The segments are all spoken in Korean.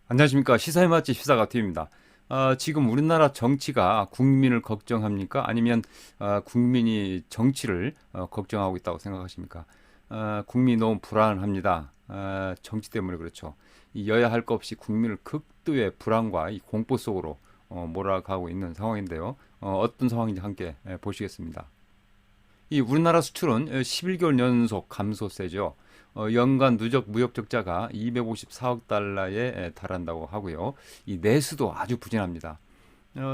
안녕하십니까. 시사의 맛집 시사가티입니다. 지금 우리나라 정치가 국민을 걱정합니까? 아니면 국민이 정치를 걱정하고 있다고 생각하십니까? 국민이 너무 불안합니다. 정치 때문에 그렇죠. 이 여야 할 것 없이 국민을 극도의 불안과 이 공포 속으로 몰아가고 있는 상황인데요. 어떤 상황인지 함께 보시겠습니다. 이 우리나라 수출은 11개월 연속 감소세죠. 연간 누적 무역 적자가 254억 달러에 달한다고 하고요. 이 내수도 아주 부진합니다.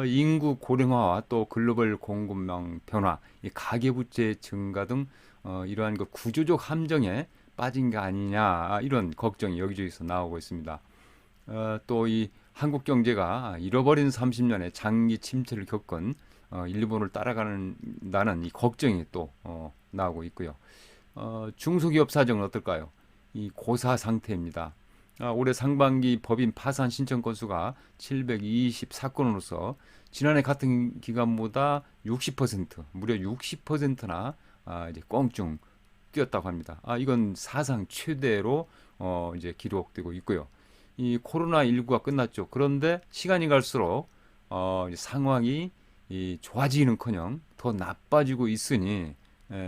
인구 고령화와 또 글로벌 공급망 변화, 이 가계부채 증가 등 이러한 그 구조적 함정에 빠진 게 아니냐 이런 걱정이 여기저기서 나오고 있습니다. 또 이 한국 경제가 잃어버린 30년의 장기 침체를 겪은 일본을 따라가는다는 이 걱정이 또 나오고 있고요. 중소기업 사정은 어떨까요? 이 고사 상태입니다. 올해 상반기 법인 파산 신청 건수가 724건으로서 지난해 같은 기간보다 60%, 무려 60%나 이제 껑충 뛰었다고 합니다. 이건 사상 최대로 이제 기록되고 있고요. 이 코로나19가 끝났죠. 그런데 시간이 갈수록 상황이 좋아지는커녕 더 나빠지고 있으니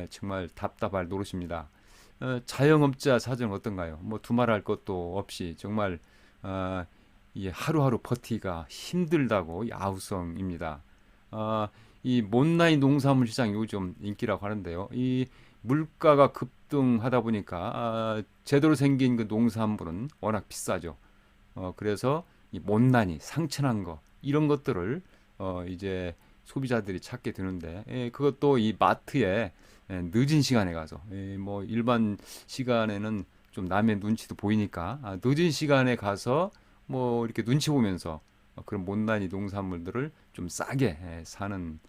정말 답답할 노릇입니다. 자영업자 사정은 어떤가요? 뭐 두말할 것도 없이 정말 이 하루하루 버티기가 힘들다고 이 아우성입니다. 이 못나이 농산물 시장이 요즘 인기라고 하는데요. 이 물가가 급등하다 보니까 제대로 생긴 그 농산물은 워낙 비싸죠. 그래서 이 못난이 상처난 거 이런 것들을 이제 소비자들이 찾게 되는데 그것도 이 마트에 늦은 시간에 가서 뭐 일반 시간에는 좀 남의 눈치도 보이니까 늦은 시간에 가서 뭐 이렇게 눈치 보면서 그런 못난이 농산물들을 좀 싸게 사는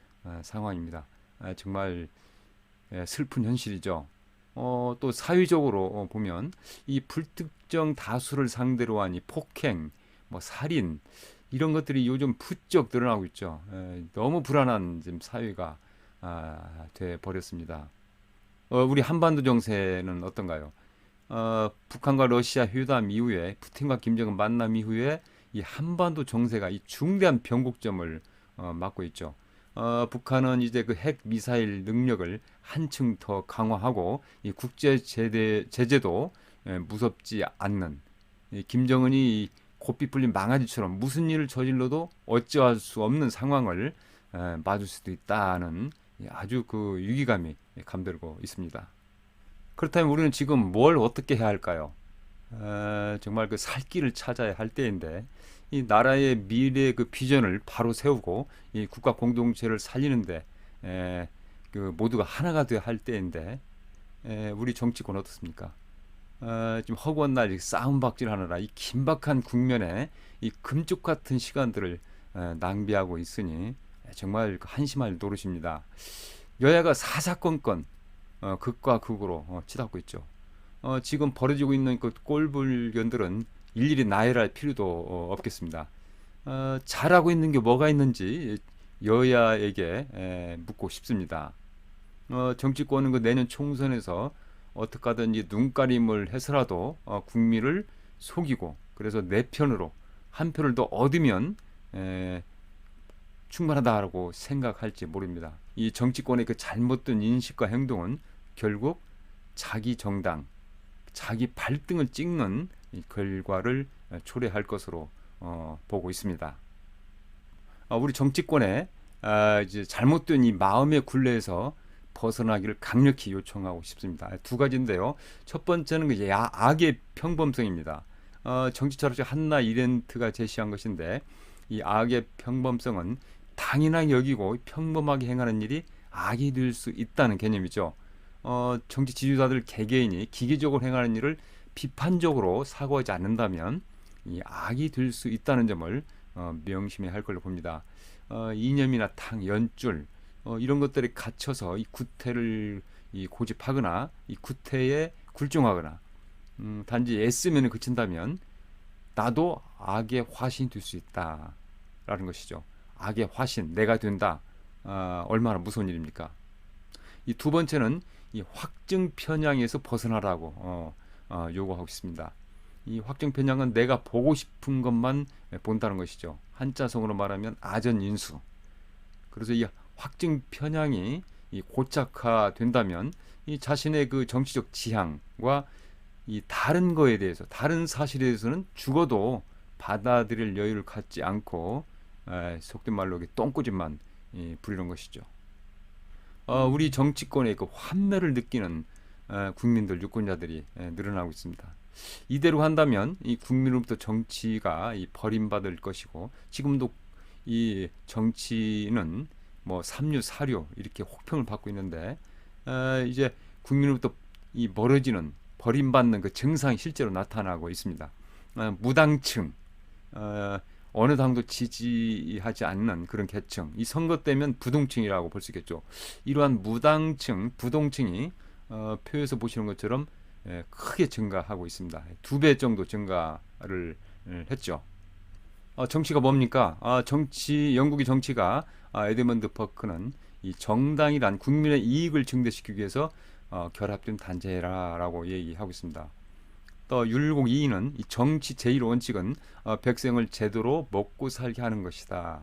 상황입니다. 정말 슬픈 현실이죠. 또 사회적으로 보면 이 불특정 다수를 상대로 한 이 폭행, 뭐 살인 이런 것들이 요즘 부쩍 늘어나고 있죠. 너무 불안한 지금 사회가 돼 버렸습니다. 우리 한반도 정세는 어떤가요? 북한과 러시아 회담 이후에 푸틴과 김정은 만남 이후에 이 한반도 정세가 이 중대한 변곡점을 맞고 있죠. 북한은 이제 그 핵 미사일 능력을 한층 더 강화하고 이 국제 제재도 무섭지 않는 김정은이 이 고삐 풀린 망아지처럼 무슨 일을 저질러도 어찌할 수 없는 상황을 맞을 수도 있다는 아주 그 위기감이 감돌고 있습니다. 그렇다면 우리는 지금 뭘 어떻게 해야 할까요? 정말 그 살 길을 찾아야 할 때인데 이 나라의 미래 그 비전을 바로 세우고 이 국가 공동체를 살리는데 그 모두가 하나가 되어야 할 때인데 우리 정치권 어떻습니까? 지금 허구한 날 싸움박질 하느라 이 긴박한 국면에 이 금쪽 같은 시간들을 낭비하고 있으니 정말 그 한심할 노릇입니다. 여야가 사사건건 극과 극으로 치닫고 있죠. 지금 벌어지고 있는 그 꼴불견들은 일일이 나열할 필요도 없겠습니다. 잘하고 있는 게 뭐가 있는지 여야에게 묻고 싶습니다. 정치권은 그 내년 총선에서 어떻게 하든지 눈가림을 해서라도 국민을 속이고 그래서 내 편으로 한 표를 더 얻으면 충분하다고 생각할지 모릅니다. 이 정치권의 그 잘못된 인식과 행동은 결국 자기 정당, 자기 발등을 찍는 이 결과를 초래할 것으로 보고 있습니다. 우리 정치권에 이제 잘못된 이 마음의 굴레에서 벗어나기를 강력히 요청하고 싶습니다. 두 가지인데요. 첫 번째는 그 악의 평범성입니다. 정치 철학자 한나 이렌트가 제시한 것인데 이 악의 평범성은 당연하게 여기고 평범하게 행하는 일이 악이 될 수 있다는 개념이죠. 정치 지도자들 개개인이 기계적으로 행하는 일을 비판적으로 사고하지 않는다면 이 악이 될 수 있다는 점을 명심해야 할 걸로 봅니다. 이념이나 연줄 이런 것들에 갇혀서 이 구태를 고집하거나 이 구태에 굴종하거나 단지 애쓰면 그친다면 나도 악의 화신이 될 수 있다라는 것이죠. 악의 화신, 내가 된다. 얼마나 무서운 일입니까? 이 두 번째는 이 확증 편향에서 벗어나라고 요구하고 있습니다. 이 확정 편향은 내가 보고 싶은 것만 본다는 것이죠. 한자성어로 말하면 아전인수. 그래서 이 확증 편향이 이 고착화된다면 이 자신의 그 정치적 지향과 이 다른 거에 대해서 다른 사실에 대해서는 죽어도 받아들일 여유를 갖지 않고 속된 말로 똥꼬집만 부리는 것이죠. 우리 정치권의 그 환멸을 느끼는 국민들 유권자들이 늘어나고 있습니다. 이대로 한다면 이 국민으로부터 정치가 이 버림받을 것이고 지금도 이 정치는 뭐 삼류 사류 이렇게 혹평을 받고 있는데 이제 국민으로부터 이 멀어지는 버림받는 그 증상이 실제로 나타나고 있습니다. 무당층 어느 당도 지지하지 않는 그런 계층 이 선거 때면 부동층이라고 볼 수 있겠죠. 이러한 무당층 부동층이 표에서 보시는 것처럼 크게 증가하고 있습니다. 2배 정도 증가를 했죠. 정치가 뭡니까? 영국의 정치가 에드먼드 버크는 이 정당이란 국민의 이익을 증대시키기 위해서 결합된 단체라고 얘기하고 있습니다. 또 율곡 2는 이 정치 제1원칙은 백성을 제대로 먹고 살게 하는 것이다.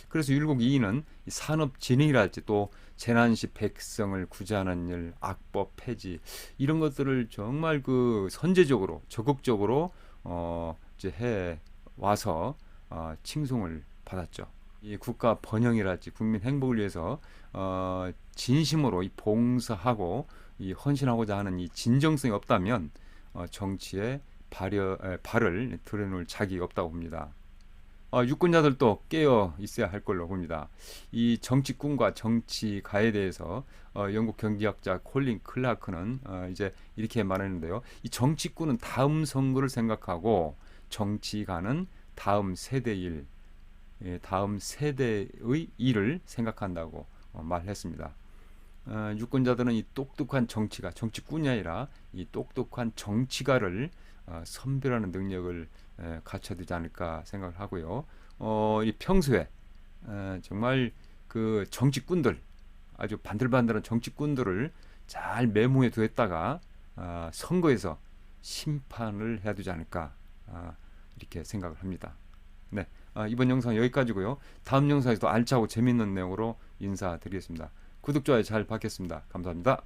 그래서 율곡 2는 산업진흥이랄지 또 재난 시 백성을 구제하는 일, 악법 폐지 이런 것들을 정말 그 선제적으로 적극적으로 이제 해 와서 칭송을 받았죠. 이 국가 번영이랄지 국민 행복을 위해서 진심으로 이 봉사하고 이 헌신하고자 하는 이 진정성이 없다면 정치에 발을 드러낼 자격이 없다고 봅니다. 유권자들도 깨어 있어야 할 걸로 봅니다. 이 정치꾼과 정치가에 대해서 영국 경제학자 콜린 클라크는 이제 이렇게 말했는데요. 이 정치꾼은 다음 선거를 생각하고 정치가는 다음 세대의 일을 생각한다고 말했습니다. 유권자들은 이 똑똑한 정치꾼이 아니라 이 똑똑한 정치가를 선별하는 능력을 갖춰야 되지 않을까 생각을 하고요. 이 평소에 정말 그 정치꾼들 아주 반들반들한 정치꾼들을 잘 메모해 두었다가 선거에서 심판을 해야 되지 않을까 이렇게 생각을 합니다. 네, 이번 영상 여기까지고요. 다음 영상에서도 알차고 재밌는 내용으로 인사드리겠습니다. 구독, 좋아요 잘 받겠습니다. 감사합니다.